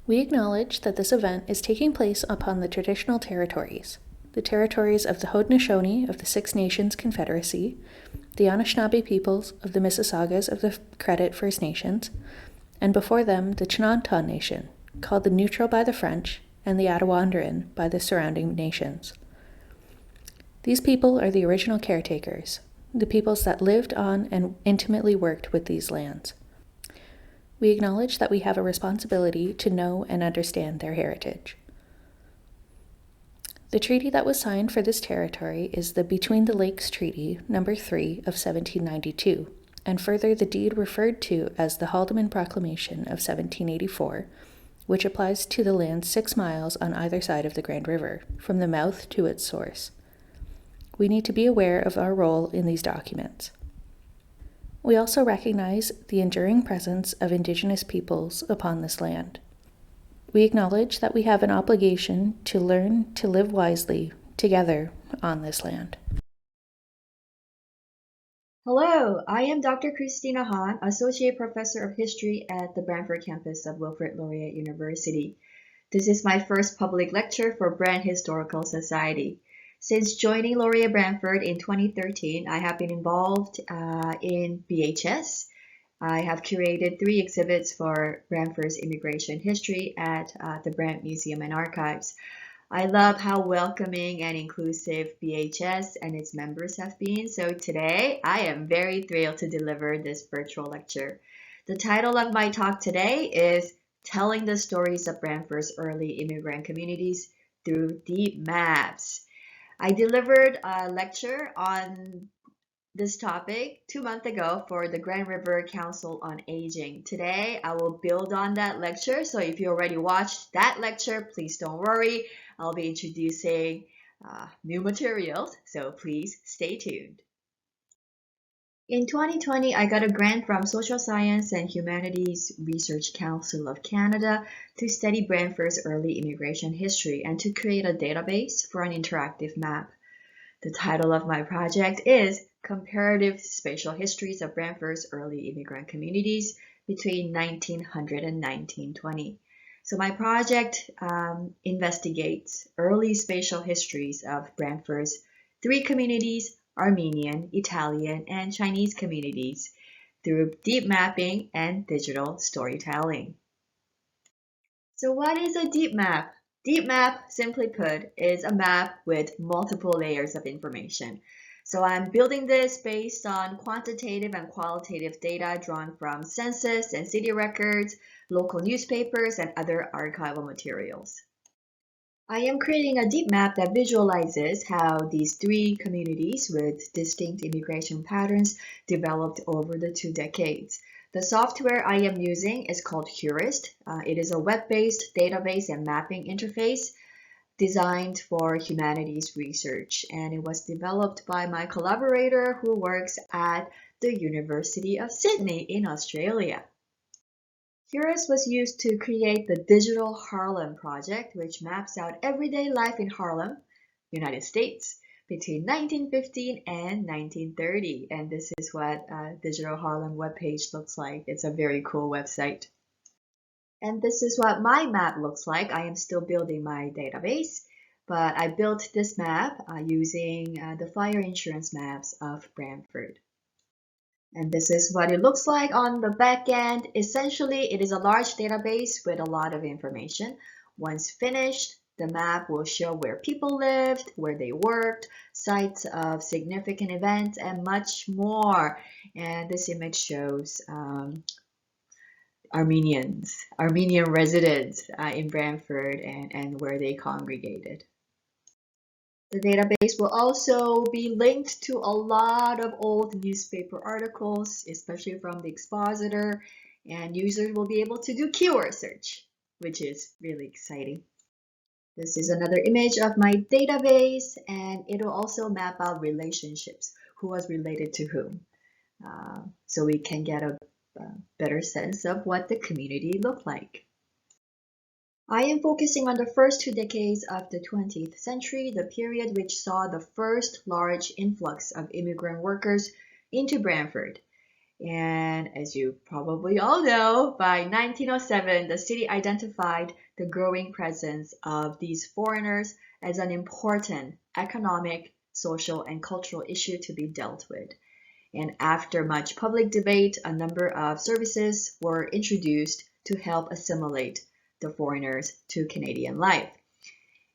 We acknowledge that this event is taking place upon the traditional territories, the territories of the Haudenosaunee of the Six Nations Confederacy, the Anishinaabe peoples of the Mississaugas of the Credit First Nations, and before them the Chinantan Nation, called the Neutral by the French, and the Attawandarin by the surrounding nations. These people are the original caretakers, the peoples that lived on and intimately worked with these lands. We acknowledge that we have a responsibility to know and understand their heritage. The treaty that was signed for this territory is the Between the Lakes Treaty, No. 3 of 1792, and further the deed referred to as the Haldeman Proclamation of 1784, which applies to the land 6 miles on either side of the Grand River, from the mouth to its source. We need to be aware of our role in these documents. We also recognize the enduring presence of Indigenous peoples upon this land. We acknowledge that we have an obligation to learn to live wisely together on this land. Hello, I am Dr. Christina Han, Associate Professor of History at the Brantford campus of Wilfrid Laurier University. This is my first public lecture for Brant Historical Society. Since joining Laurier Brantford in 2013, I have been involved in BHS. I have curated 3 exhibits for Brantford's immigration history at the Brant Museum and Archives. I love how welcoming and inclusive BHS and its members have been, so today I am very thrilled to deliver this virtual lecture. The title of my talk today is Telling the Stories of Brantford's Early Immigrant Communities Through Deep Maps. I delivered a lecture on this topic 2 months ago for the Grand River Council on Aging. Today, I will build on that lecture. So if you already watched that lecture, please don't worry. I'll be introducing new materials, so please stay tuned. In 2020, I got a grant from Social Science and Humanities Research Council of Canada to study Brantford's early immigration history and to create a database for an interactive map. The title of my project is Comparative Spatial Histories of Brantford's Early Immigrant Communities between 1900 and 1920. So my project investigates early spatial histories of Brantford's 3 communities, Armenian, Italian, and Chinese communities, through deep mapping and digital storytelling. So what is a deep map? Deep map, simply put, is a map with multiple layers of information. So I'm building this based on quantitative and qualitative data drawn from census and city records, local newspapers, and other archival materials. I am creating a deep map that visualizes how these 3 communities with distinct immigration patterns developed over the 2 decades. The software I am using is called Hurist. It is a web-based database and mapping interface designed for humanities research, and it was developed by my collaborator who works at the University of Sydney in Australia. Hurist was used to create the Digital Harlem project, which maps out everyday life in Harlem, United States, between 1915 and 1930. And this is what Digital Harlem webpage looks like. It's a very cool website. And this is what my map looks like. I am still building my database, but I built this map using the fire insurance maps of Brantford. And this is what it looks like on the back end. Essentially, it is a large database with a lot of information. Once finished, the map will show where people lived, where they worked, sites of significant events, and much more. And this image shows Armenian residents in Brantford and where they congregated. The database will also be linked to a lot of old newspaper articles, especially from the Expositor, and users will be able to do keyword search, which is really exciting. This is another image of my database, and it will also map out relationships, who was related to whom, so we can get a better sense of what the community looked like. I am focusing on the first 2 decades of the 20th century, the period which saw the first large influx of immigrant workers into Brantford. And as you probably all know, by 1907, the city identified the growing presence of these foreigners as an important economic, social, and cultural issue to be dealt with. And after much public debate, a number of services were introduced to help assimilate the foreigners to Canadian life.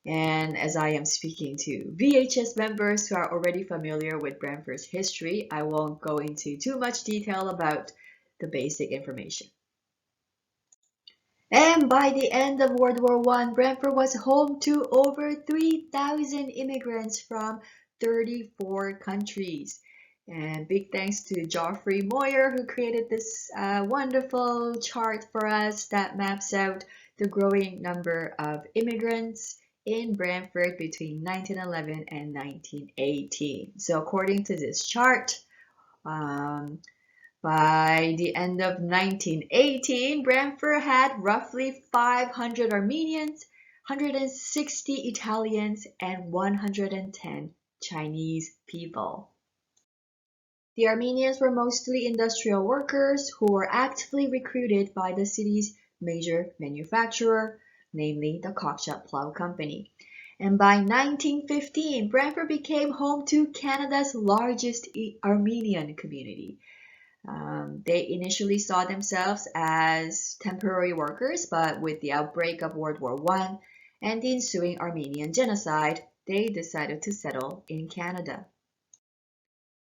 And as I am speaking to VHS members who are already familiar with Brantford's history, I won't go into too much detail about the basic information. And by the end of World War I, Brantford was home to over 3,000 immigrants from 34 countries. And big thanks to Geoffrey Moyer, who created this wonderful chart for us that maps out the growing number of immigrants in Brantford between 1911 and 1918. So according to this chart, by the end of 1918, Brantford had roughly 500 Armenians, 160 Italians, and 110 Chinese people. The Armenians were mostly industrial workers who were actively recruited by the city's major manufacturer, namely the Cockshott Plough Company. And by 1915, Brantford became home to Canada's largest Armenian community. They initially saw themselves as temporary workers, but with the outbreak of World War I and the ensuing Armenian genocide, they decided to settle in Canada.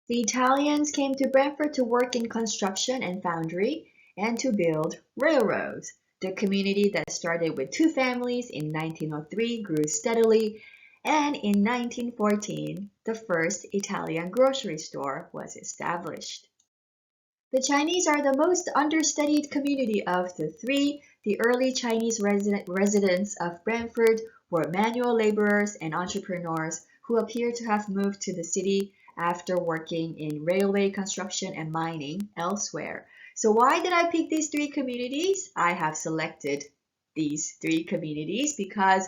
The Italians came to Brantford to work in construction and foundry and to build railroads. The community that started with 2 families in 1903 grew steadily, and in 1914, the first Italian grocery store was established. The Chinese are the most understudied community of the 3. The early Chinese residents of Brantford were manual laborers and entrepreneurs who appear to have moved to the city after working in railway construction and mining elsewhere. So why did I pick these 3 communities? I have selected these 3 communities because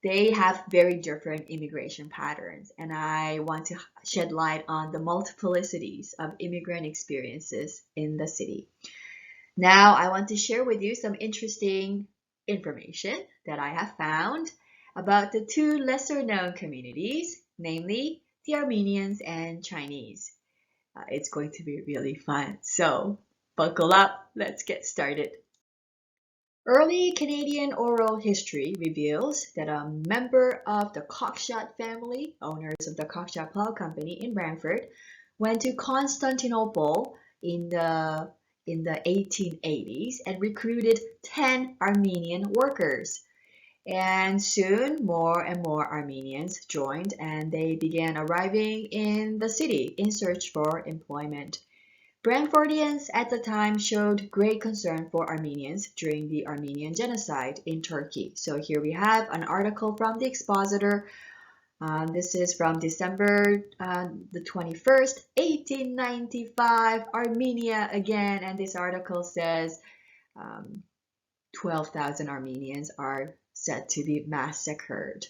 they have very different immigration patterns, and I want to shed light on the multiplicities of immigrant experiences in the city. Now, I want to share with you some interesting information that I have found about the 2 lesser-known communities, namely the Armenians and Chinese. It's going to be really fun, so buckle up, let's get started. Early Canadian oral history reveals that a member of the Cockshott family, owners of the Cockshott Plough Company in Brantford, went to Constantinople in the 1880s and recruited 10 Armenian workers. And soon more and more Armenians joined, and they began arriving in the city in search for employment. Brantfordians at the time showed great concern for Armenians during the Armenian genocide in Turkey. So here we have an article from the Expositor. This is from December the 21st, 1895, Armenia again. And this article says 12,000 Armenians are said to be massacred.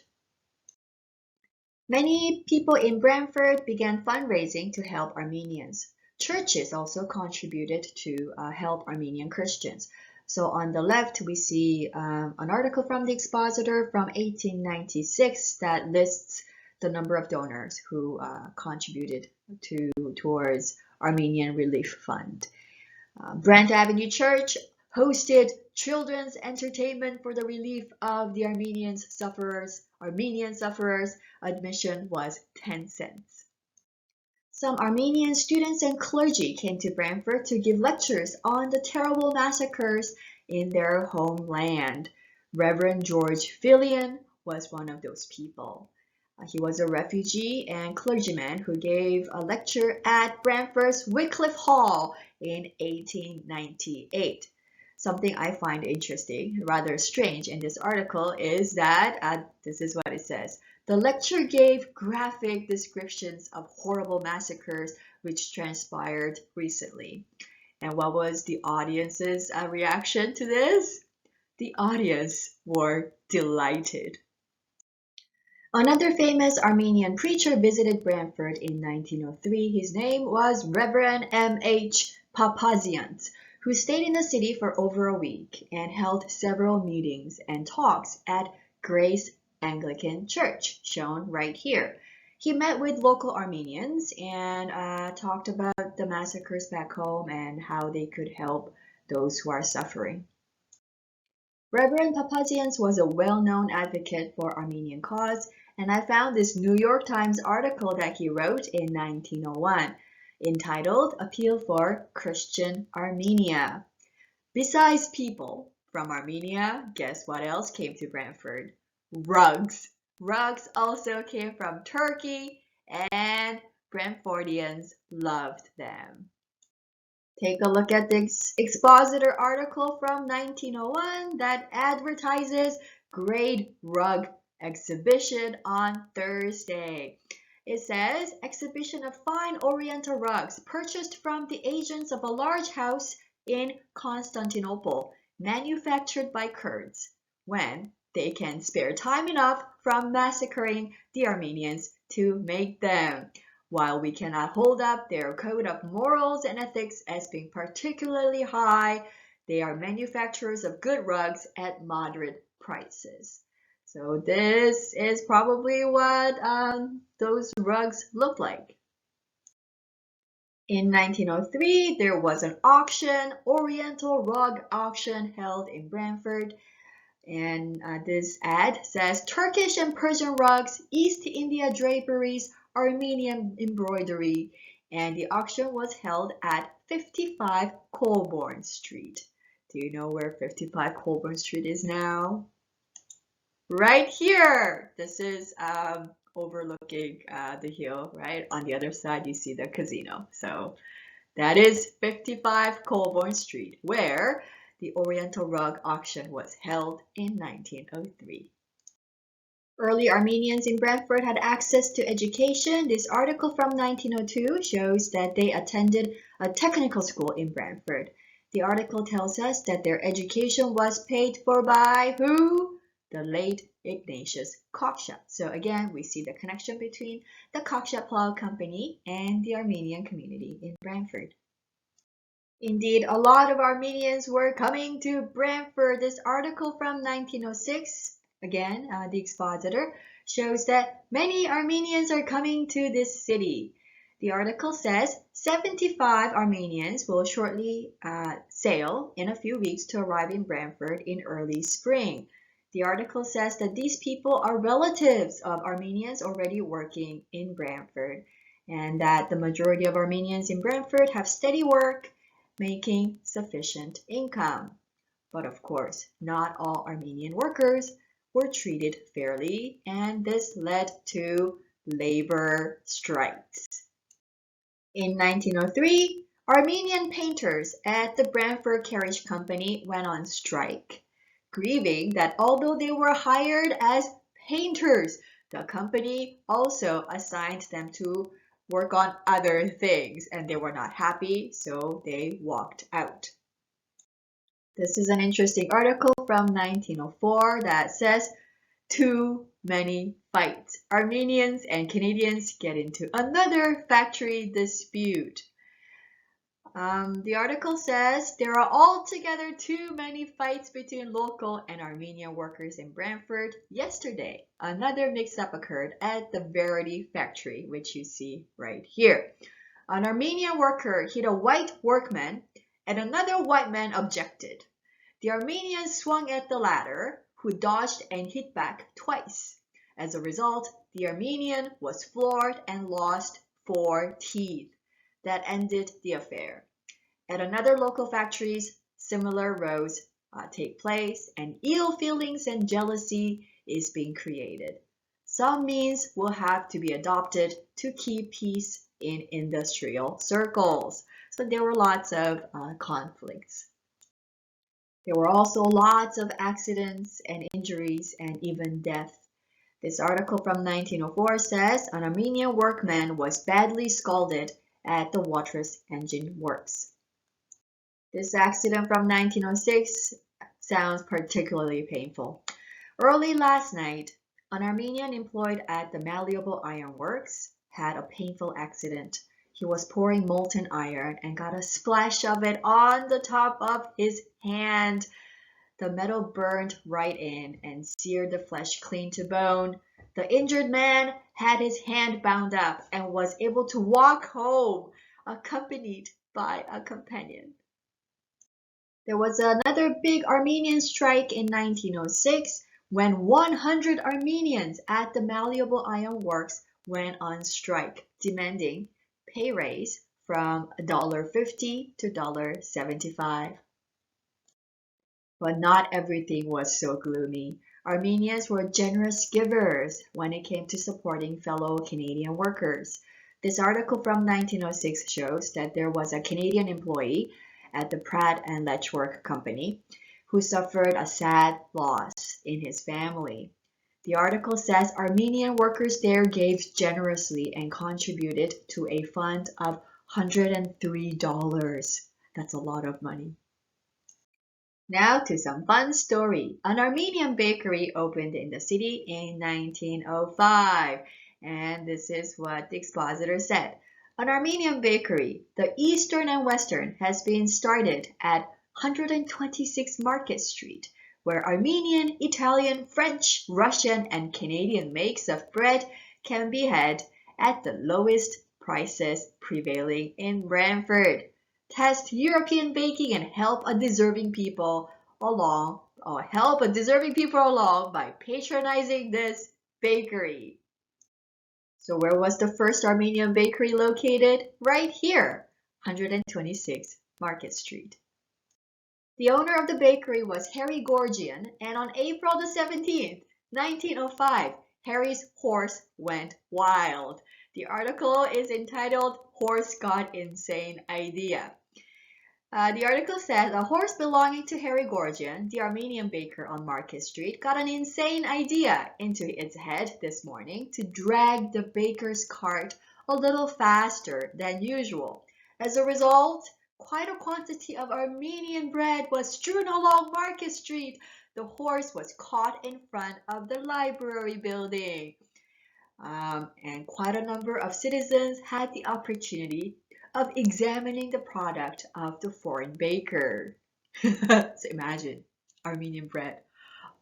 Many people in Brantford began fundraising to help Armenians. Churches also contributed to help Armenian Christians. So on the left, we see an article from the Expositor from 1896 that lists the number of donors who contributed towards Armenian Relief Fund. Brant Avenue Church hosted children's entertainment for the relief of the Armenian sufferers. Admission was 10 cents. Some Armenian students and clergy came to Brantford to give lectures on the terrible massacres in their homeland. Reverend George Fillion was one of those people. He was a refugee and clergyman who gave a lecture at Brantford's Wycliffe Hall in 1898. Something I find interesting, rather strange in this article is that, this is what it says, the lecture gave graphic descriptions of horrible massacres which transpired recently. And what was the audience's reaction to this? The audience were delighted. Another famous Armenian preacher visited Brantford in 1903. His name was Revd H Papasians, who stayed in the city for over a week and held several meetings and talks at Grace Anglican Church, shown right here. He met with local Armenians and talked about the massacres back home and how they could help those who are suffering. Revd Papasians was a well-known advocate for Armenian cause, and I found this New York Times article that he wrote in 1901, entitled Appeal for Christian Armenia. Besides people from Armenia, guess what else came to Brantford? Rugs. Rugs also came from Turkey, and Brantfordians loved them. Take a look at the Expositor article from 1901 that advertises Great Rug Exhibition on Thursday. It says, exhibition of fine Oriental rugs purchased from the agents of a large house in Constantinople, manufactured by Kurds, when they can spare time enough from massacring the Armenians to make them. While we cannot hold up their code of morals and ethics as being particularly high, they are manufacturers of good rugs at moderate prices. So this is probably what those rugs look like. In 1903, there was an auction, Oriental Rug Auction, held in Brantford. And this ad says, Turkish and Persian rugs, East India draperies, Armenian embroidery, and the auction was held at 55 Colborne Street. Do you know where 55 Colborne Street is now? Right here! This is overlooking the hill, right? On the other side, you see the casino. So that is 55 Colborne Street, where the Oriental Rug Auction was held in 1903. Early Armenians in Brantford had access to education. This article from 1902 shows that they attended a technical school in Brantford. The article tells us that their education was paid for by who? The late Ignatius Cockshut. So again, we see the connection between the Cockshut Plough Company and the Armenian community in Brantford. Indeed, a lot of Armenians were coming to Brantford. This article from 1906, again, the Expositor, shows that many Armenians are coming to this city. The article says 75 Armenians will shortly sail in a few weeks to arrive in Brantford in early spring. The article says that these people are relatives of Armenians already working in Brantford, and that the majority of Armenians in Brantford have steady work, making sufficient income. But of course, not all Armenian workers were treated fairly, and this led to labor strikes. In 1903, Armenian painters at the Brantford Carriage Company went on strike, grieving that although they were hired as painters, the company also assigned them to work on other things, and they were not happy, so they walked out. This is an interesting article from 1904 that says, too many fights. Armenians and Canadians get into another factory dispute. The article says there are altogether too many fights between local and Armenian workers in Brantford. Yesterday, another mix-up occurred at the Verity factory, which you see right here. An Armenian worker hit a white workman, and another white man objected. The Armenian swung at the latter, who dodged and hit back twice. As a result, the Armenian was floored and lost 4 teeth. That ended the affair. At another local factories, similar rows take place, and ill feelings and jealousy is being created. Some means will have to be adopted to keep peace in industrial circles. So there were lots of conflicts. There were also lots of accidents and injuries and even death. This article from 1904 says an Armenian workman was badly scalded at the Watrous Engine Works. This accident from 1906 sounds particularly painful. Early last night, An Armenian employed at the malleable iron works had a painful accident. He was pouring molten iron and got a splash of it on the top of his hand. The metal burned right in and seared the flesh clean to bone. The injured man had his hand bound up and was able to walk home, accompanied by a companion. There was another big Armenian strike in 1906 when 100 Armenians at the malleable iron works went on strike, demanding pay raise from $1.50 to $1.75. But not everything was so gloomy. Armenians were generous givers when it came to supporting fellow Canadian workers. This article from 1906 shows that there was a Canadian employee at the Pratt and Letchwork Company who suffered a sad loss in his family. The article says Armenian workers there gave generously and contributed to a fund of $103. That's a lot of money. Now to some fun story. An Armenian bakery opened in the city in 1905. And this is what the expositor said. An Armenian bakery, the Eastern and Western, has been started at 126 Market Street, where Armenian, Italian, French, Russian, and Canadian makes of bread can be had at the lowest prices prevailing in Brantford. Test European baking and help a deserving people along by patronizing this bakery. So where was the first Armenian bakery located? Right here, 126 Market Street. The owner of the bakery was Harry Gorgian, and on April the 17th, 1905, Harry's horse went wild. The article is entitled Horse Got Insane Idea. The article says a horse belonging to Harry Gorgian, the Armenian baker on Market Street, got an insane idea into its head this morning to drag the baker's cart a little faster than usual. As a result, quite a quantity of Armenian bread was strewn along Market Street. The horse was caught in front of the library building. And quite a number of citizens had the opportunity of examining the product of the foreign baker. So imagine Armenian bread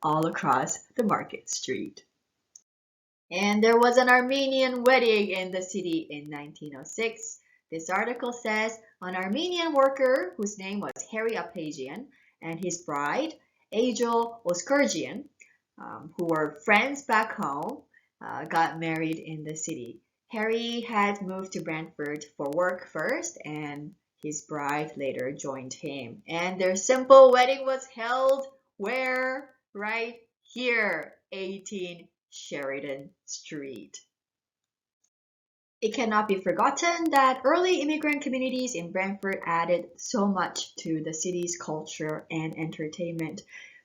all across the Market Street. And there was an Armenian wedding in the city in 1906. This article says an Armenian worker whose name was Harry Papasian and his bride, Angel Oskurgian, who were friends back home, got married in the city. Harry had moved to Brantford for work first, and his bride later joined him. And their simple wedding was held where? Right here, 18 Sheridan Street. It cannot be forgotten that early immigrant communities in Brantford added so much to the city's culture and entertainment.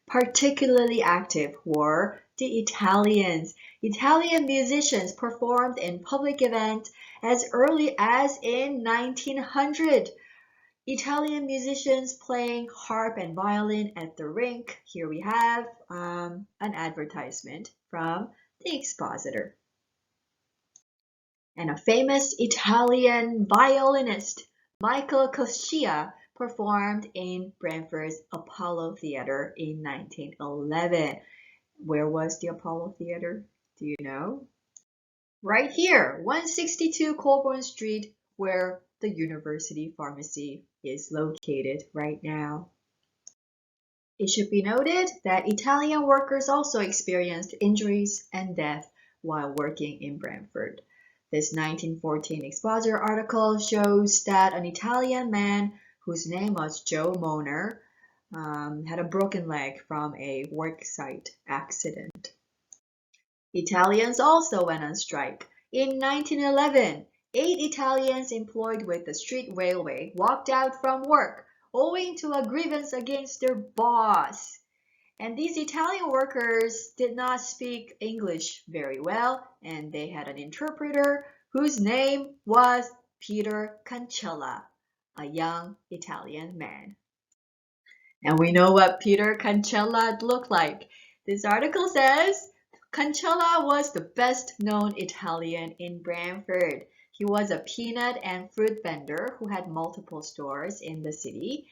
Particularly active were the Italians. Italian musicians performed in public events as early as in 1900. Italian musicians playing harp and violin at the rink. Here we have an advertisement from the Expositor. And a famous Italian violinist, Michael Coscia, performed in Brantford's Apollo Theatre in 1911. Where was the Apollo Theatre? Do you know? Right here, 162 Colborne Street, where the University Pharmacy is located right now. It should be noted that Italian workers also experienced injuries and death while working in Brantford. This 1914 Expositor article shows that an Italian man whose name was Joe Moner had a broken leg from a worksite accident. Italians also went on strike. In 1911, 8 Italians employed with the street railway walked out from work owing to a grievance against their boss. And these Italian workers did not speak English very well, and they had an interpreter whose name was Peter Conchala, a young Italian man. And we know what Peter Conchala looked like. This article says Conchala was the best-known Italian in Brantford. He was a peanut and fruit vendor who had multiple stores in the city.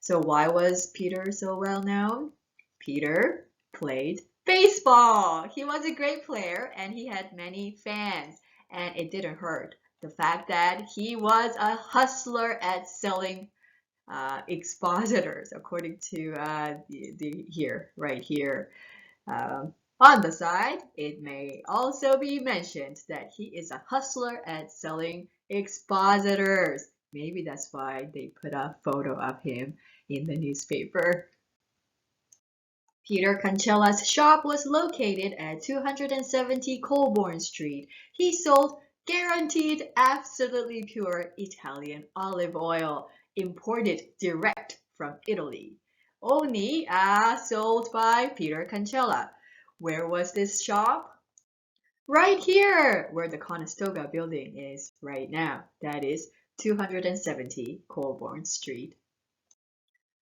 So why was Peter so well known? Peter played baseball. He was a great player and he had many fans. And it didn't hurt the fact that he was a hustler at selling expositors, according to right here. On the side, it may also be mentioned that he is a hustler at selling expositors. Maybe that's why they put a photo of him in the newspaper. Peter Conchella's shop was located at 270 Colborne Street. He sold guaranteed absolutely pure Italian olive oil, imported direct from Italy. Only sold by Peter Conchella. Where was this shop? Right here, where the Conestoga building is right now. That is 270 Colborne Street.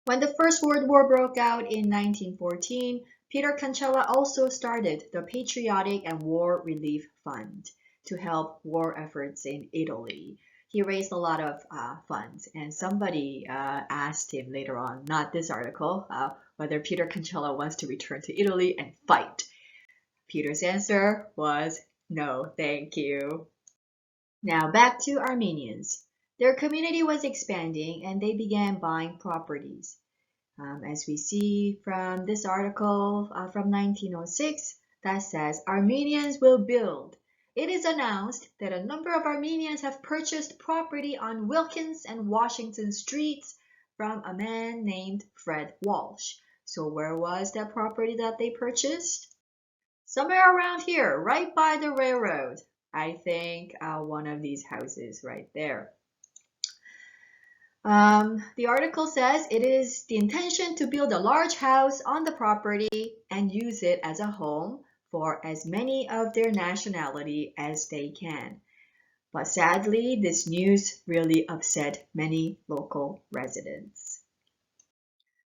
When the First World War broke out in 1914, Peter Conchala also started the Patriotic and War Relief Fund to help war efforts in Italy. He raised a lot of funds, and somebody asked him later on, not this article, whether Peter Conchala wants to return to Italy and fight. Peter's answer was, no, thank you. Now back to Armenians. Their community was expanding and they began buying properties. As we see from this article from 1906 that says Armenians will build. It is announced that a number of Armenians have purchased property on Wilkins and Washington streets from a man named Fred Walsh. So where was that property that they purchased? Somewhere around here, right by the railroad. I think one of these houses right there. The article says it is the intention to build a large house on the property and use it as a home for as many of their nationality as they can. But sadly, this news really upset many local residents.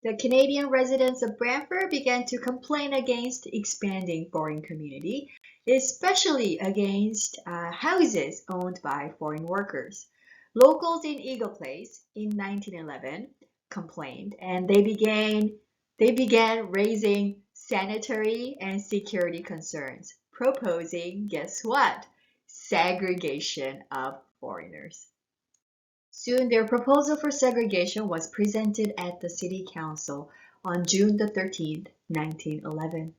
The Canadian residents of Brantford began to complain against the expanding foreign community, especially against houses owned by foreign workers. Locals in Eagle Place in 1911 complained, and they began raising sanitary and security concerns, proposing, guess what? Segregation of foreigners. Soon their proposal for segregation was presented at the City Council on June the 13th, 1911.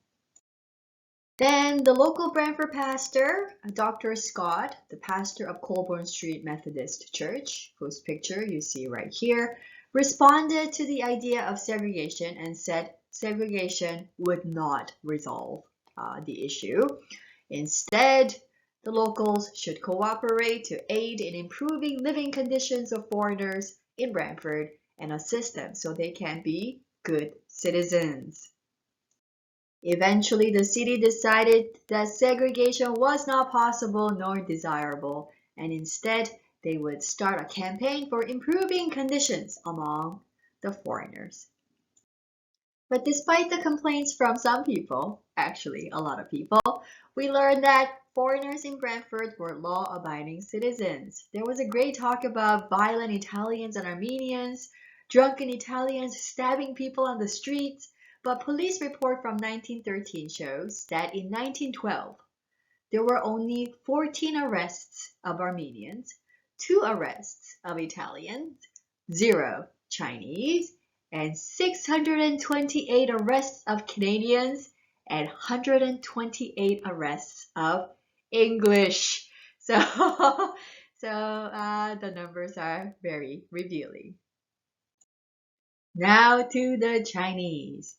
Then the local Brantford pastor, Dr. Scott, the pastor of Colborne Street Methodist Church, whose picture you see right here, responded to the idea of segregation and said segregation would not resolve the issue. Instead, the locals should cooperate to aid in improving living conditions of foreigners in Brantford and assist them so they can be good citizens. Eventually, the city decided that segregation was not possible nor desirable, and instead they would start a campaign for improving conditions among the foreigners. But despite the complaints from some people, actually a lot of people, we learned that foreigners in Brantford were law-abiding citizens. There was a great talk about violent Italians and Armenians, drunken Italians stabbing people on the streets, but police report from 1913 shows that in 1912, there were only 14 arrests of Armenians, 2 arrests of Italians, 0 Chinese, and 628 arrests of Canadians and 128 arrests of English. So the numbers are very revealing. Now to the Chinese.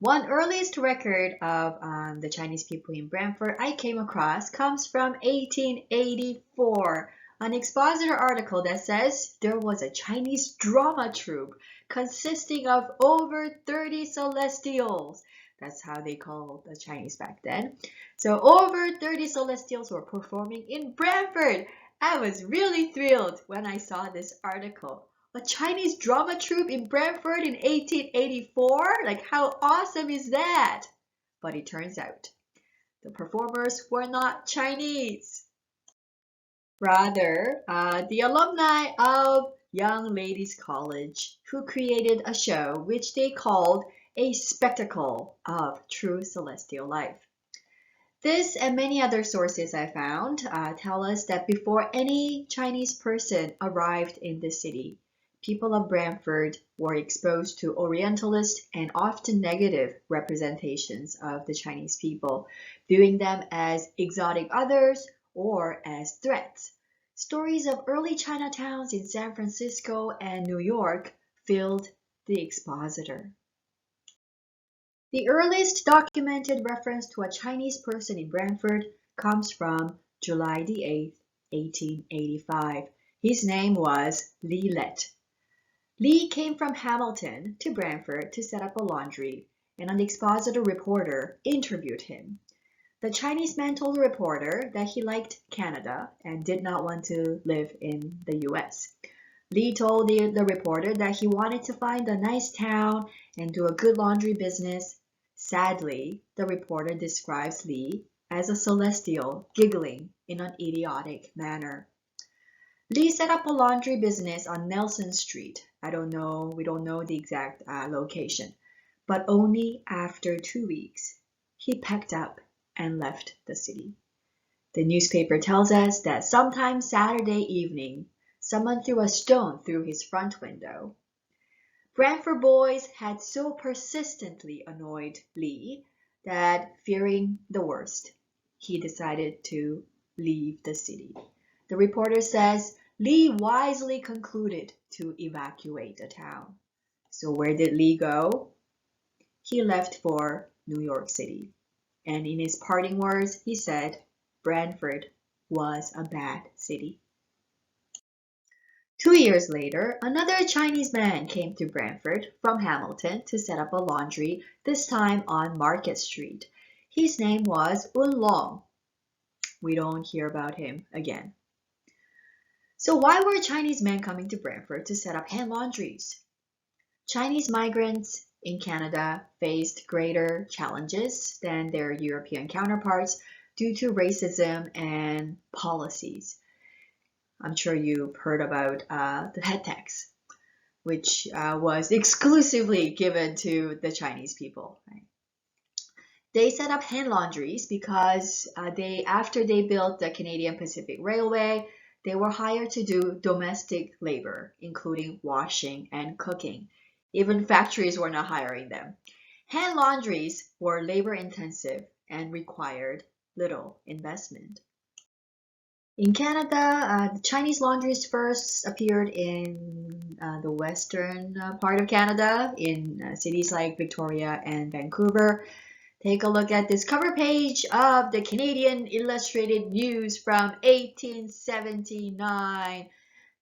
One earliest record of the Chinese people in Brantford I came across comes from 1884. An Expositor article that says there was a Chinese drama troupe consisting of over 30 celestials. That's how they called the Chinese back then. So over 30 celestials were performing in Brantford. I was really thrilled when I saw this article. A Chinese drama troupe in Brantford in 1884? Like, how awesome is that? But it turns out The performers were not Chinese. Rather, the alumni of Young Ladies College, who created a show which they called a spectacle of true celestial life. This and many other sources I found tell us that before any Chinese person arrived in the city, people of Brantford were exposed to Orientalist and often negative representations of the Chinese people, viewing them as exotic others or as threats. Stories of early Chinatowns in San Francisco and New York filled the Expositor. The earliest documented reference to a Chinese person in Brantford comes from July the 8th, 1885. His name was Lilit. Lee came from Hamilton to Brantford to set up a laundry, and an Expositor reporter interviewed him. The Chinese man told the reporter that he liked Canada and did not want to live in the US. Lee told the reporter that he wanted to find a nice town and do a good laundry business. Sadly, the reporter describes Lee as a celestial giggling in an idiotic manner. Lee set up a laundry business on Nelson Street. We don't know the exact location, but only after 2 weeks, he packed up and left the city. The newspaper tells us that sometime Saturday evening, someone threw a stone through his front window. Brantford boys had so persistently annoyed Lee that, fearing the worst, he decided to leave the city. The reporter says Lee wisely concluded to evacuate the town. So where did Lee go? He left for New York City. And in his parting words, he said, Brantford was a bad city. 2 years later, another Chinese man came to Brantford from Hamilton to set up a laundry, this time on Market Street. His name was Long. We don't hear about him again. So why were Chinese men coming to Brantford to set up hand laundries? Chinese migrants in Canada faced greater challenges than their European counterparts due to racism and policies. I'm sure you've heard about the head tax, which was exclusively given to the Chinese people. Right? They set up hand laundries because after they built the Canadian Pacific Railway, they were hired to do domestic labor, including washing and cooking. Even factories were not hiring them. Hand laundries were labor intensive and required little investment. In Canada, the Chinese laundries first appeared in the western part of Canada, in cities like Victoria and Vancouver. Take a look at this cover page of the Canadian Illustrated News from 1879.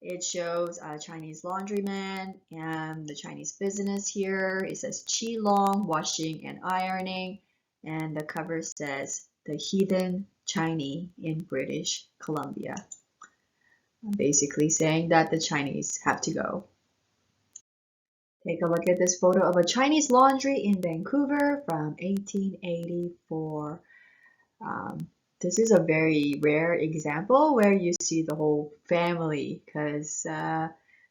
It shows a Chinese laundryman and the Chinese business here. It says Chi Long Washing and Ironing, and the cover says the Heathen Chinese in British Columbia. Basically saying that the Chinese have to go. Take a look at this photo of a Chinese laundry in Vancouver from 1884. This is a very rare example where you see the whole family, because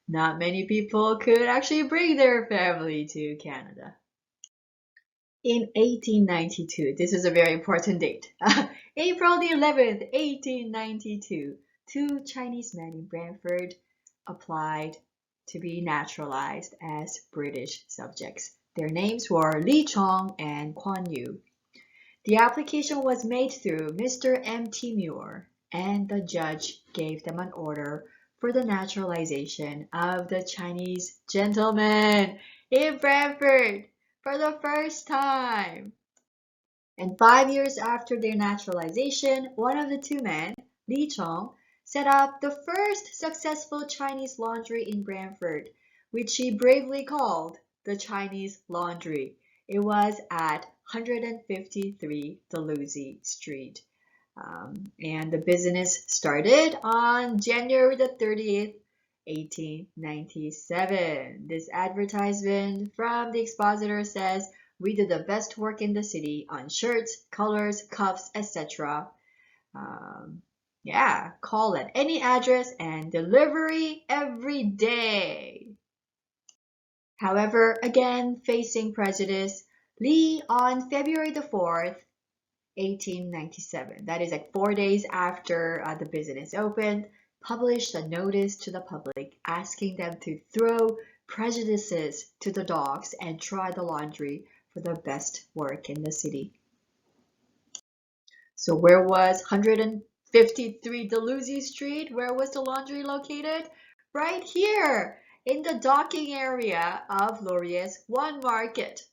not many people could actually bring their family to Canada. In 1892, this is a very important date, April the 11th, 1892, 2 Chinese men in Brantford applied to be naturalized as British subjects. Their names were Li Chong and Quan Yu. The application was made through Mr. M. T. Muir, and the judge gave them an order for the naturalization of the Chinese gentlemen in Brantford for the first time. And 5 years after their naturalization, one of the 2 men, Li Chong, set up the first successful Chinese laundry in Brantford, which he bravely called the Chinese Laundry. It was at 153 Dalhousie Street. And the business started on January the 30th, 1897. This advertisement from the Expositor says, We do the best work in the city on shirts, colors, cuffs, etc. Yeah, call at any address and delivery every day. However, again, facing prejudice, Lee on February the 4th, 1897, that is like 4 days after the business opened, published a notice to the public asking them to throw prejudices to the dogs and try the laundry for the best work in the city. So where was 153 Dalhousie Street? Where was the laundry located? Right here in the docking area of Laurier's One Market.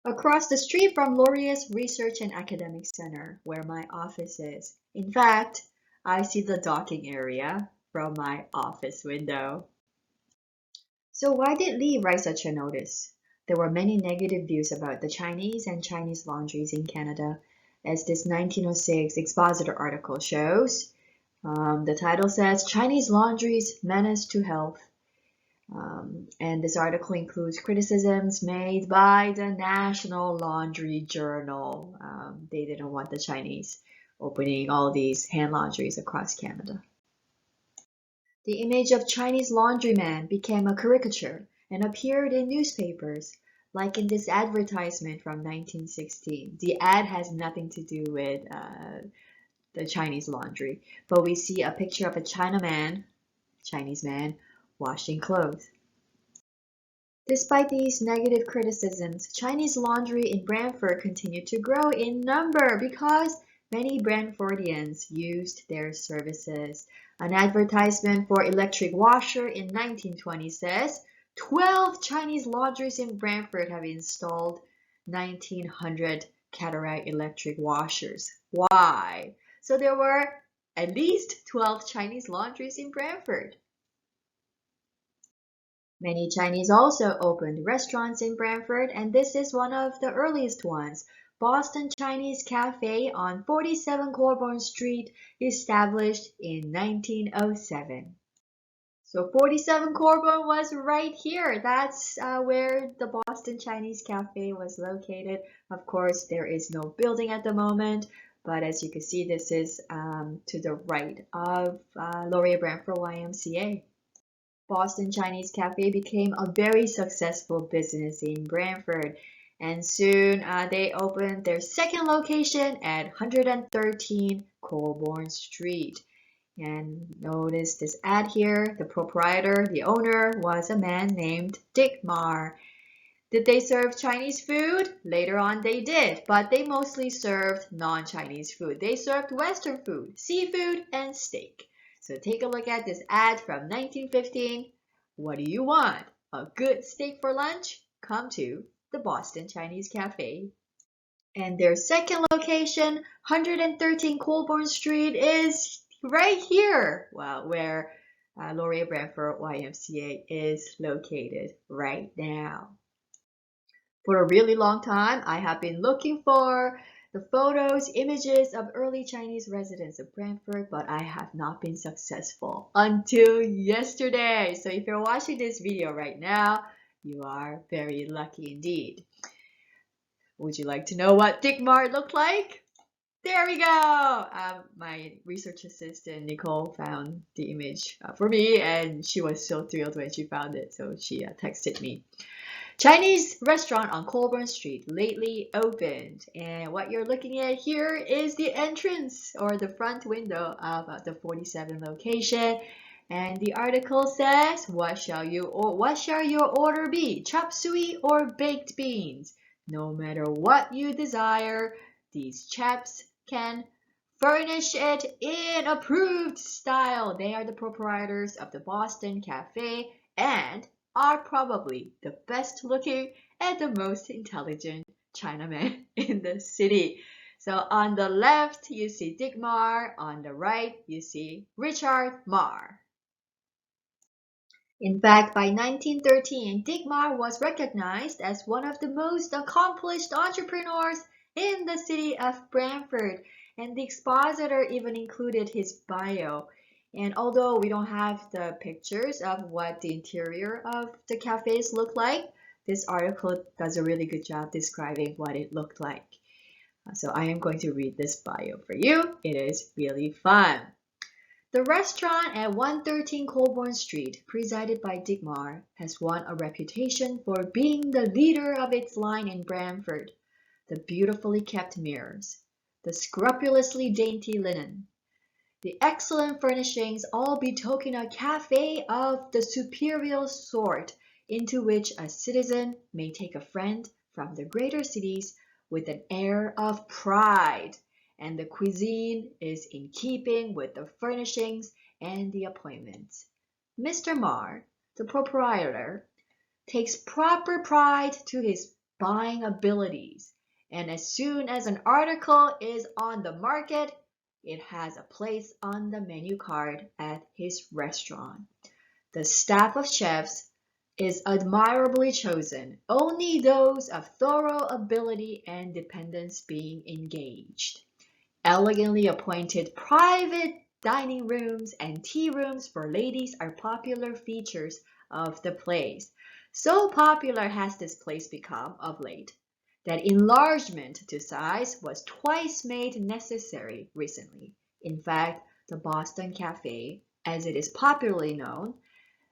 Across the street from Laurier's Research and Academic Center, where my office is. In fact, I see the docking area from my office window. So why did Lee write such a notice? There were many negative views about the Chinese and Chinese laundries in Canada, as this 1906 Expositor article shows. The title says, Chinese Laundries Menace to Health. And this article includes criticisms made by the National Laundry Journal. They didn't want the Chinese opening all these hand laundries across Canada. The image of Chinese laundryman became a caricature and appeared in newspapers, like in this advertisement from 1916. The ad has nothing to do with the Chinese laundry, but we see a picture of a Chinese man, washing clothes. Despite these negative criticisms, Chinese laundry in Brantford continued to grow in number because many Brantfordians used their services. An advertisement for electric washer in 1920 says, 12 Chinese laundries in Brantford have installed 1,900 cataract electric washers. Why? So there were at least 12 Chinese laundries in Brantford. Many Chinese also opened restaurants in Brantford, and this is one of the earliest ones. Boston Chinese Cafe on 47 Colborne Street, established in 1907. So 47 Colborne was right here. That's where the Boston Chinese Cafe was located. Of course, there is no building at the moment, but as you can see, this is to the right of Laurier Brantford YMCA. Boston Chinese Cafe became a very successful business in Brantford, and soon they opened their second location at 113 Colborne Street. And notice this ad here, the proprietor, the owner, was a man named Dick Marr. Did they serve Chinese food? Later on they did, but they mostly served non-Chinese food. They served Western food, seafood, and steak. So take a look at this ad from 1915. What do you want? A good steak for lunch? Come to the Boston Chinese Cafe. And their second location, 113 Colborne Street, is right here, well, where Laurier Brantford YMCA is located right now. For a really long time, I have been looking for the photos, images of early Chinese residents of Brantford, but I have not been successful until yesterday. So if you're watching this video right now, you are very lucky indeed. Would you like to know what Dick Marr looked like? There we go! My research assistant, Nicole, found the image for me, and she was so thrilled when she found it, so she texted me. Chinese restaurant on Colborne Street lately opened, and what you're looking at here is the entrance or the front window of the 47 location. And the article says, what shall your order be? Chop suey or baked beans? No matter what you desire, these chaps can furnish it in approved style. They are the proprietors of the Boston Cafe and are probably the best looking and the most intelligent Chinaman in the city. So on the left, you see Dick Marr. On the right, you see Richard Marr. In fact, by 1913, Dick Marr was recognized as one of the most accomplished entrepreneurs in the city of Brantford, and the Expositor even included his bio. And although we don't have the pictures of what the interior of the cafes look like, This article does a really good job describing what it looked like. So I am going to read this bio for you. It is really fun. The restaurant at 113 Colborne Street, presided by Digmar, has won a reputation for being the leader of its line in Brantford. The beautifully kept mirrors, the scrupulously dainty linen, the excellent furnishings all betoken a cafe of the superior sort into which a citizen may take a friend from the greater cities with an air of pride, and the cuisine is in keeping with the furnishings and the appointments. Mr. Marr, the proprietor, takes proper pride to his buying abilities, and as soon as an article is on the market, it has a place on the menu card at his restaurant. The staff of chefs is admirably chosen, only those of thorough ability and dependence being engaged. Elegantly appointed private dining rooms and tea rooms for ladies are popular features of the place. So popular has this place become of late that enlargement to size was twice made necessary recently. In fact, the Boston Cafe, as it is popularly known,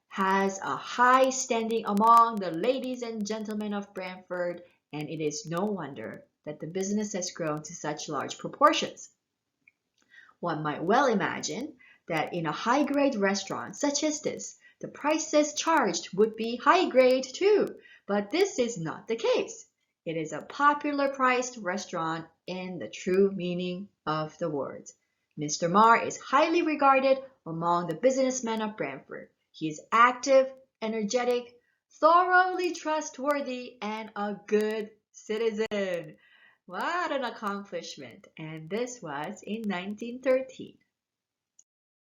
has a high standing among the ladies and gentlemen of Brantford, and it is no wonder that the business has grown to such large proportions. One might well imagine that in a high-grade restaurant such as this, the prices charged would be high-grade too, but this is not the case. It is a popular priced restaurant in the true meaning of the words. Mr. Marr is highly regarded among the businessmen of Brantford. He is active, energetic, thoroughly trustworthy, and a good citizen. What an accomplishment! And this was in 1913.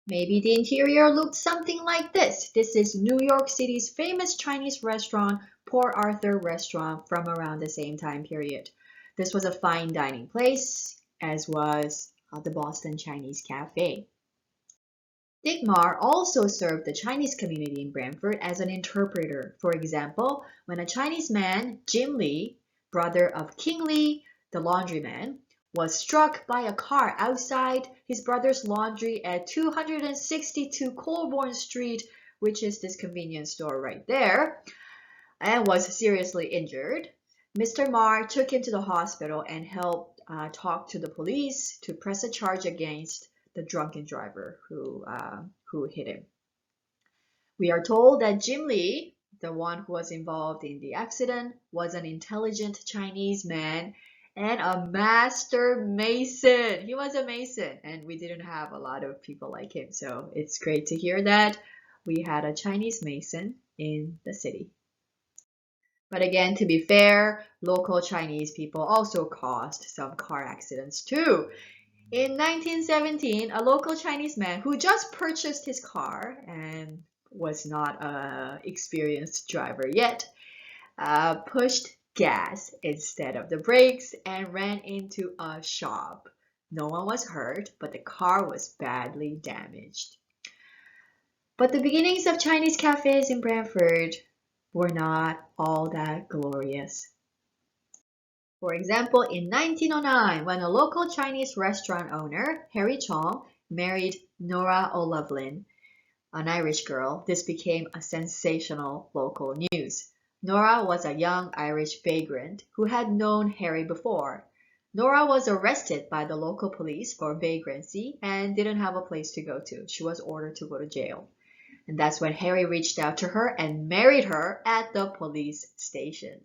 Maybe the interior looked something like this. This is New York City's famous Chinese restaurant, Port Arthur Restaurant, from around the same time period. This was a fine dining place, as was the Boston Chinese Cafe. Digmar also served the Chinese community in Brantford as an interpreter. For example, when a Chinese man, Jim Lee, brother of King Lee, the laundryman, was struck by a car outside his brother's laundry at 262 Colborne Street, which is this convenience store right there, and was seriously injured. Mr. Marr took him to the hospital and helped talk to the police to press a charge against the drunken driver who hit him. We are told that Jim Lee, the one who was involved in the accident, was an intelligent Chinese man and a master mason. He was a mason, and we didn't have a lot of people like him. So it's great to hear that we had a Chinese mason in the city. But again, to be fair, local Chinese people also caused some car accidents too. In 1917, a local Chinese man who just purchased his car and was not an experienced driver yet, pushed gas instead of the brakes and ran into a shop. No one was hurt, but the car was badly damaged. But the beginnings of Chinese cafes in Brantford were not all that glorious. For example, in 1909, when a local Chinese restaurant owner, Harry Chong, married Nora O'Loughlin, an Irish girl, this became a sensational local news. Nora was a young Irish vagrant who had known Harry before. Nora was arrested by the local police for vagrancy and didn't have a place to go to. She was ordered to go to jail. And that's when Harry reached out to her and married her at the police station.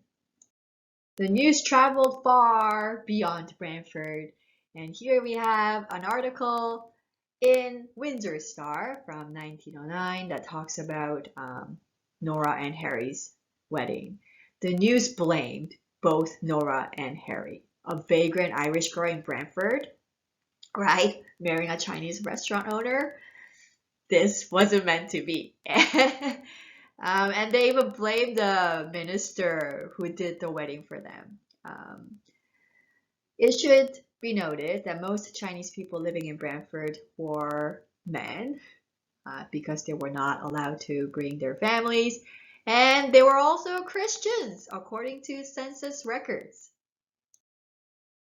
The news traveled far beyond Brantford, and here we have an article in Windsor Star from 1909 that talks about Nora and Harry's wedding. The news blamed both Nora and Harry, a vagrant Irish girl in Brantford, right, marrying a Chinese restaurant owner. This wasn't meant to be. And they even blamed the minister who did the wedding for them. It should be noted that most Chinese people living in Brantford were men because they were not allowed to bring their families. And they were also Christians, according to census records.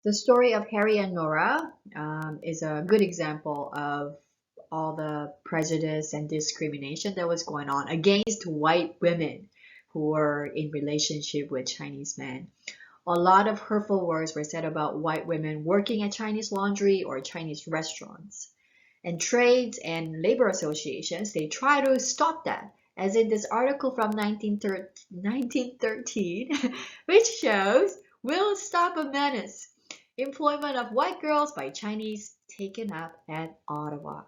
The story of Harry and Nora is a good example of all the prejudice and discrimination that was going on against white women who were in relationship with Chinese men. A lot of hurtful words were said about white women working at Chinese laundry or Chinese restaurants. And trades and labor associations, they try to stop that, as in this article from 1913, which shows "Will Stop a Menace. Employment of white girls by Chinese taken up at Ottawa."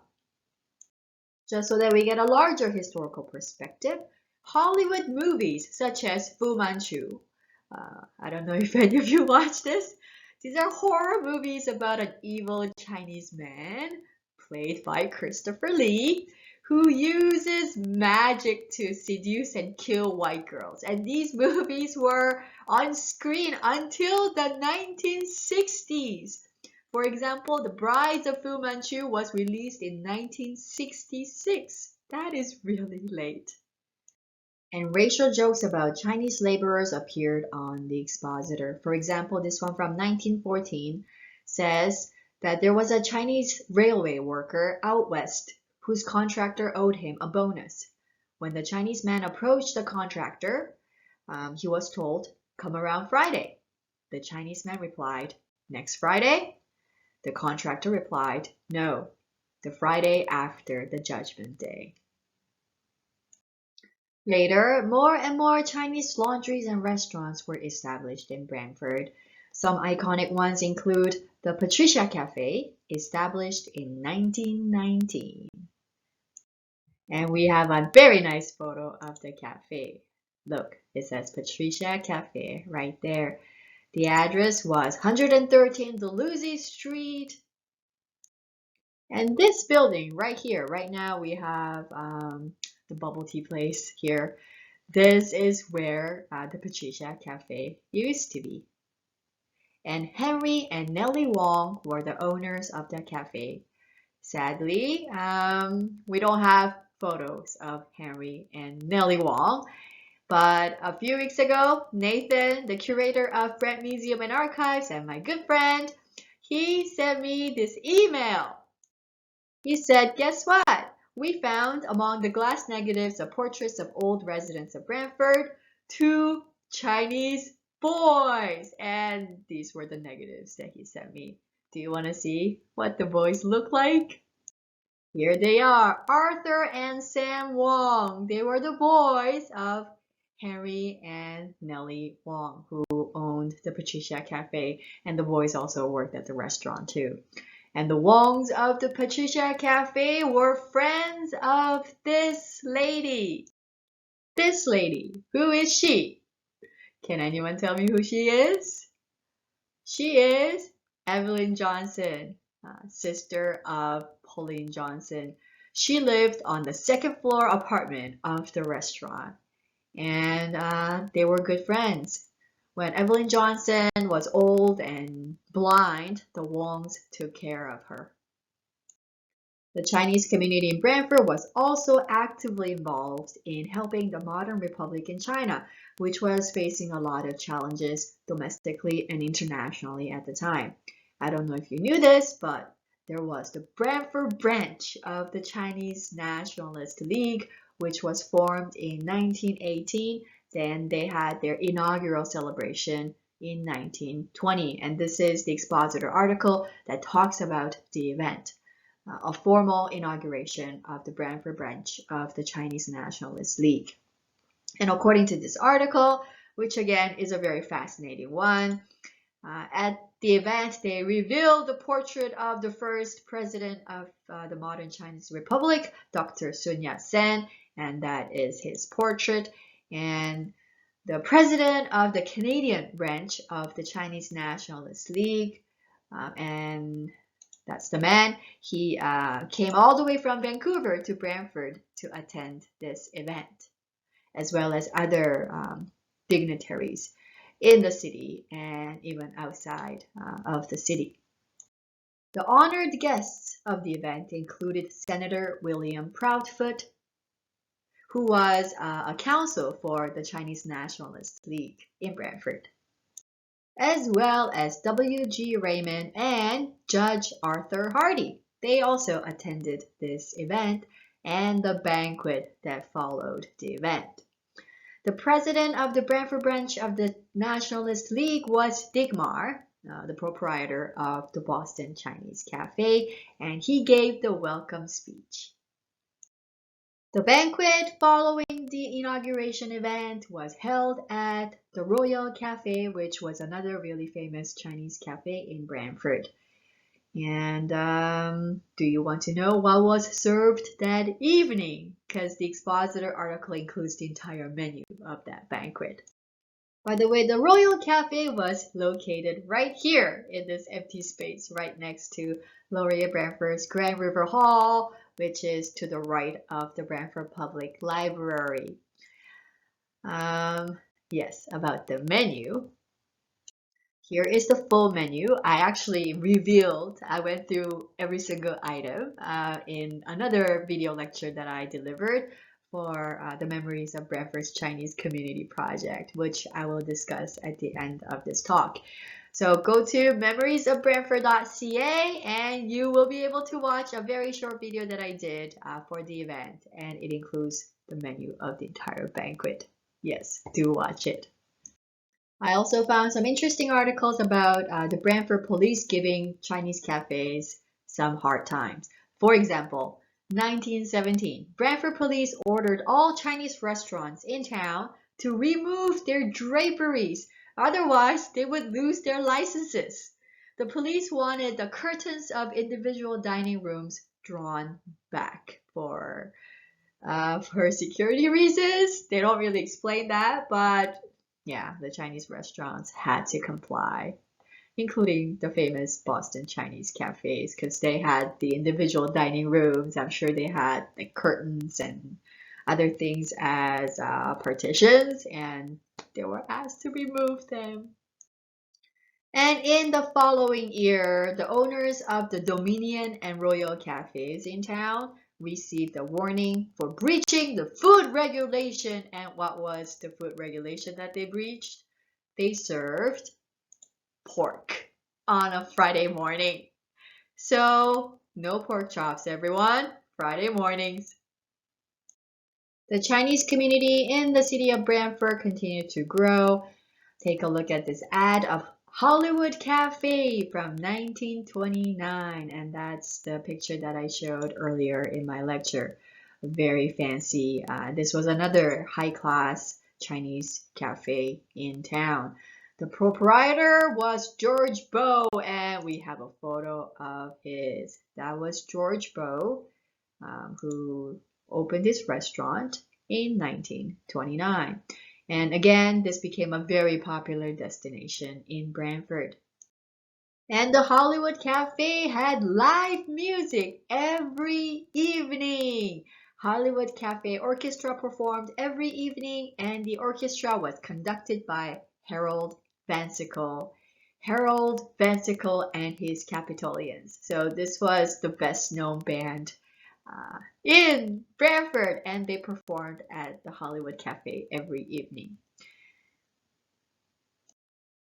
Just so that we get a larger historical perspective, Hollywood movies such as Fu Manchu, I don't know if any of you watch this. These are horror movies about an evil Chinese man, played by Christopher Lee, who uses magic to seduce and kill white girls. And these movies were on screen until the 1960s. For example, The Brides of Fu Manchu was released in 1966. That is really late. And racial jokes about Chinese laborers appeared on the Expositor. For example, this one from 1914 says that there was a Chinese railway worker out west whose contractor owed him a bonus. When the Chinese man approached the contractor, he was told, "Come around Friday." The Chinese man replied, "Next Friday?" The contractor replied, "No, the Friday after the Judgment Day." Later, more and more Chinese laundries and restaurants were established in Brantford. Some iconic ones include the Patricia Cafe, established in 1919. And we have a very nice photo of the cafe. Look, it says Patricia Cafe right there. The address was 113 Dalhousie Street. And this building right here, right now we have the bubble tea place here. This is where the Patricia Cafe used to be. And Henry and Nellie Wong were the owners of the cafe. Sadly, we don't have photos of Henry and Nellie Wong. But a few weeks ago, Nathan, the curator of Brent Museum and Archives and my good friend, he sent me this email. He said, "Guess what? We found among the glass negatives of portraits of old residents of Brantford, 2 Chinese boys." And these were the negatives that he sent me. Do you want to see what the boys look like? Here they are, Arthur and Sam Wong. They were the boys of Henry and Nellie Wong, who owned the Patricia Cafe, and the boys also worked at the restaurant too. And the Wongs of the Patricia Cafe were friends of this lady. This lady. Who is she? Can anyone tell me who she is? She is Evelyn Johnson, sister of Pauline Johnson. She lived on the second floor apartment of the restaurant. And they were good friends. When Evelyn Johnson was old and blind, the Wongs took care of her. The Chinese community in Brantford was also actively involved in helping the modern republic in China, which was facing a lot of challenges domestically and internationally at the time. I don't know if you knew this, but there was the Brantford branch of the Chinese Nationalist League, which was formed in 1918. Then they had their inaugural celebration in 1920. And this is the Expositor article that talks about the event. A formal inauguration of the Brantford branch of the Chinese Nationalist League. And according to this article, which again is a very fascinating one, at the event they revealed the portrait of the first president of the modern Chinese Republic, Dr. Sun Yat-sen, and that is his portrait. And the president of the Canadian branch of the Chinese Nationalist League, and that's the man. He came all the way from Vancouver to Brantford to attend this event, as well as other dignitaries in the city and even outside of the city. The honored guests of the event included Senator William Proudfoot, who was a counsel for the Chinese Nationalist League in Brantford, as well as W.G. Raymond and Judge Arthur Hardy. They also attended this event and the banquet that followed the event. The president of the Brantford branch of the Nationalist League was Digmar, the proprietor of the Boston Chinese Cafe, and he gave the welcome speech. The banquet following the inauguration event was held at the Royal Cafe, which was another really famous Chinese cafe in Brantford. And do you want to know what was served that evening? Because the Expositor article includes the entire menu of that banquet. By the way, the Royal Cafe was located right here in this empty space right next to Laurier Brantford's Grand River Hall, which is to the right of the Brantford Public Library. Yes, about the menu. Here is the full menu. I actually I went through every single item in another video lecture that I delivered for the Memories of Brantford's Chinese Community Project, which I will discuss at the end of this talk. So go to memoriesofbrantford.ca and you will be able to watch a very short video that I did for the event, and it includes the menu of the entire banquet. Yes, do watch it. I also found some interesting articles about the Brantford police giving Chinese cafes some hard times. For example, 1917, Brantford police ordered all Chinese restaurants in town to remove their draperies, otherwise they would lose their licenses. The police wanted the curtains of individual dining rooms drawn back for security reasons. They don't really explain that, but yeah, the Chinese restaurants had to comply, including the famous Boston Chinese cafes, because they had the individual dining rooms. I'm sure they had like curtains and other things as partitions, and they were asked to remove them. And in the following year, the owners of the Dominion and Royal cafes in town received a warning for breaching the food regulation. And what was the food regulation that they breached? They served pork on a Friday morning. So no pork chops, everyone. Friday mornings. The Chinese community in the city of Brantford continued to grow. Take a look at this ad of Hollywood Cafe from 1929, and that's the picture that I showed earlier in my lecture. Very fancy. This was another high-class Chinese cafe in town. The proprietor was George Bow, and we have a photo of his. That was George Bow, who opened his restaurant in 1929. And again, this became a very popular destination in Brantford. And the Hollywood Cafe had live music every evening. Hollywood Cafe Orchestra performed every evening, and the orchestra was conducted by Harold Vansickle. Harold Vansickle and his Capitolians. So this was the best known band in Brantford, and they performed at the Hollywood Cafe every evening.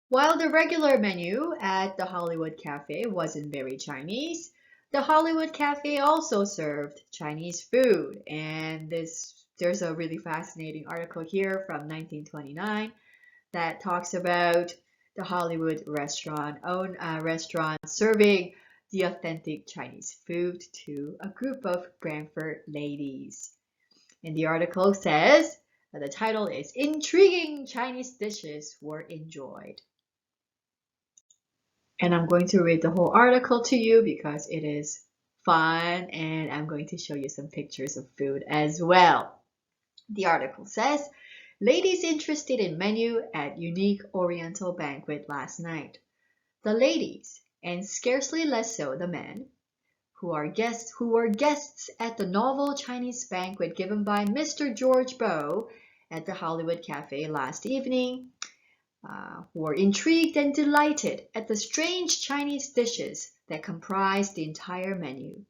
While the regular menu at the Hollywood Cafe wasn't very Chinese, the Hollywood Cafe also served Chinese food, and there's a really fascinating article here from 1929 that talks about the Hollywood restaurant serving the authentic Chinese food to a group of Brantford ladies. And the article says that the title is Intriguing Chinese Dishes Were Enjoyed. And I'm going to read the whole article to you because it is fun, and I'm going to show you some pictures of food as well. The article says, ladies interested in menu at unique Oriental banquet last night. The ladies, and scarcely less so the men, who were guests at the novel Chinese banquet given by Mr. George Bow at the Hollywood Cafe last evening, were intrigued and delighted at the strange Chinese dishes that comprised the entire menu,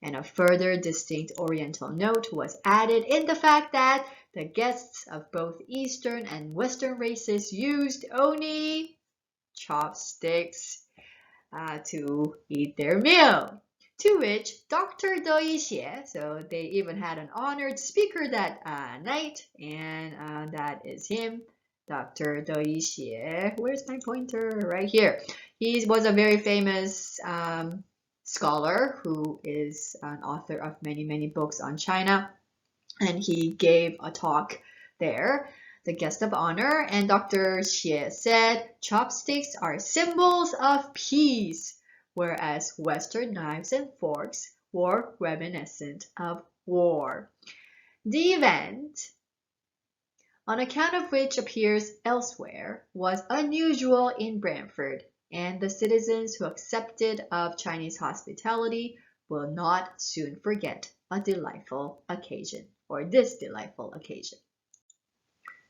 And a further distinct Oriental note was added in the fact that the guests of both Eastern and Western races used only chopsticks to eat their meal. To which Dr. Doi Xie, so they even had an honored speaker that night, and that is him, Dr. Doi Xie. Where's my pointer? Right here. He was a very famous scholar who is an author of many, many books on China, and he gave a talk there, the guest of honor, and Dr. Xie said chopsticks are symbols of peace, whereas Western knives and forks were reminiscent of war. The event, on account of which appears elsewhere, was unusual in Brantford, and the citizens who accepted of Chinese hospitality will not soon forget a delightful occasion, or this delightful occasion.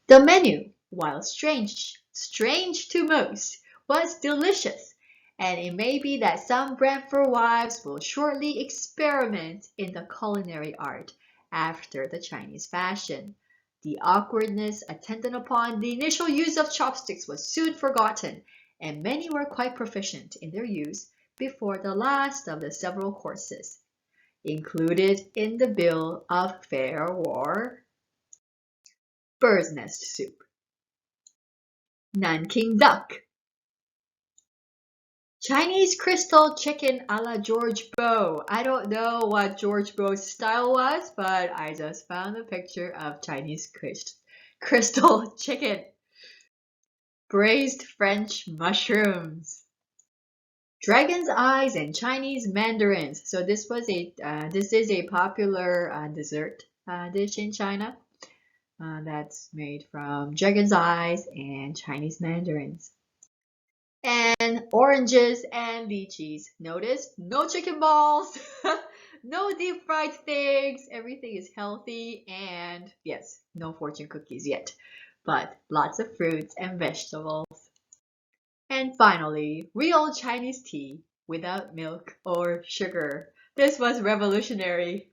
The menu, while strange to most, was delicious, and it may be that some Brantford wives will shortly experiment in the culinary art after the Chinese fashion. The awkwardness attendant upon the initial use of chopsticks was soon forgotten, and many were quite proficient in their use before the last of the several courses. Included in the bill of fare were bird's nest soup, Nanking duck, Chinese crystal chicken a la George Beau. I don't know what George Beau's style was, but I just found a picture of Chinese crystal chicken. Braised French mushrooms, dragon's eyes and Chinese mandarins. So this is a popular dessert dish in China that's made from dragon's eyes and Chinese mandarins. And oranges and lychees. Notice no chicken balls, no deep fried things. Everything is healthy, and yes, no fortune cookies yet, but lots of fruits and vegetables. And finally, real Chinese tea without milk or sugar. This was revolutionary.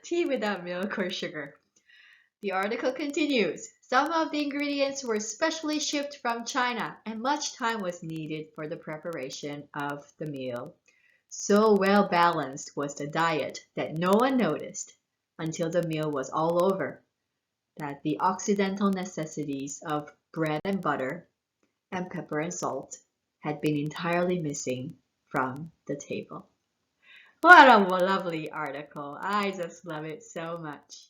Tea without milk or sugar. The article continues. Some of the ingredients were specially shipped from China, and much time was needed for the preparation of the meal. So well balanced was the diet that no one noticed until the meal was all over that the occidental necessities of bread and butter and pepper and salt had been entirely missing from the table. What a lovely article. I just love it so much.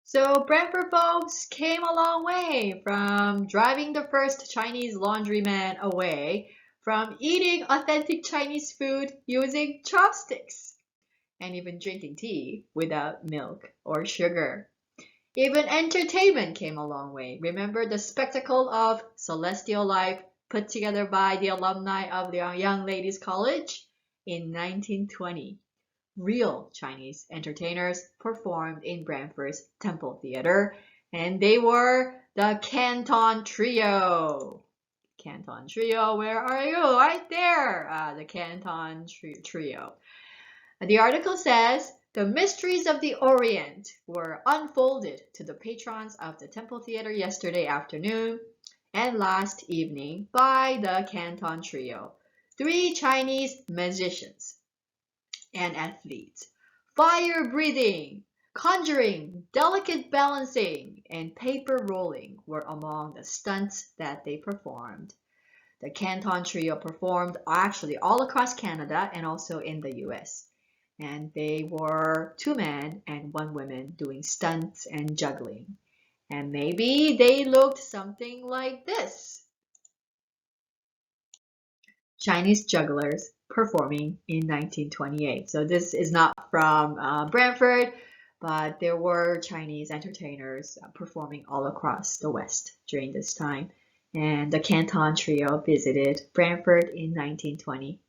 So Brantford folks came a long way from driving the first Chinese laundryman away from eating authentic Chinese food using chopsticks and even drinking tea without milk or sugar. Even entertainment came a long way. Remember the spectacle of Celestial Life put together by the alumni of the Young Ladies College in 1920. Real Chinese entertainers performed in Brantford's Temple Theatre, and they were the Canton Trio. Canton Trio, where are you? Right there, the Canton Trio. The article says, the mysteries of the Orient were unfolded to the patrons of the Temple Theatre yesterday afternoon and last evening by the Canton Trio, 3 Chinese musicians and athletes. Fire breathing, conjuring, delicate balancing, and paper rolling were among the stunts that they performed. The Canton Trio performed actually all across Canada and also in the US. And they were 2 men and 1 woman doing stunts and juggling. And maybe they looked something like this. Chinese jugglers performing in 1928. So this is not from Brantford, but there were Chinese entertainers performing all across the West during this time. And the Canton Trio visited Brantford in 1920.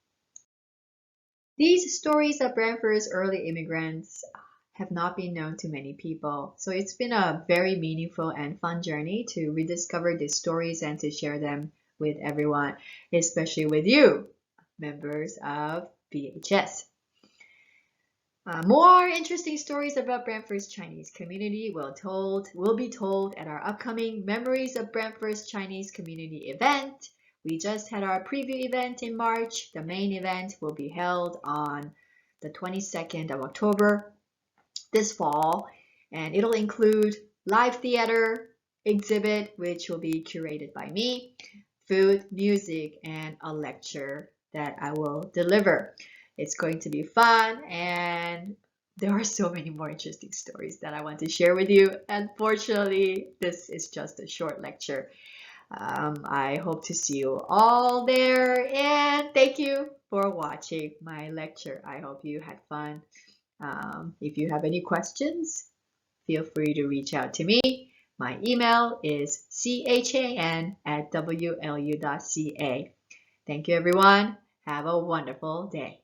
These stories of Brantford's early immigrants have not been known to many people, so it's been a very meaningful and fun journey to rediscover these stories and to share them with everyone, especially with you, members of BHS. More interesting stories about Brantford's Chinese community will be told at our upcoming Memories of Brantford's Chinese Community event. We just had our preview event in March. The main event will be held on the 22nd of October this fall, and it'll include live theater exhibit, which will be curated by me, food, music, and a lecture that I will deliver. It's going to be fun, and there are so many more interesting stories that I want to share with you. Unfortunately, this is just a short lecture. I hope to see you all there, and thank you for watching my lecture. I hope you had fun. If you have any questions, feel free to reach out to me. My email is chan@wlu.ca. Thank you, everyone. Have a wonderful day.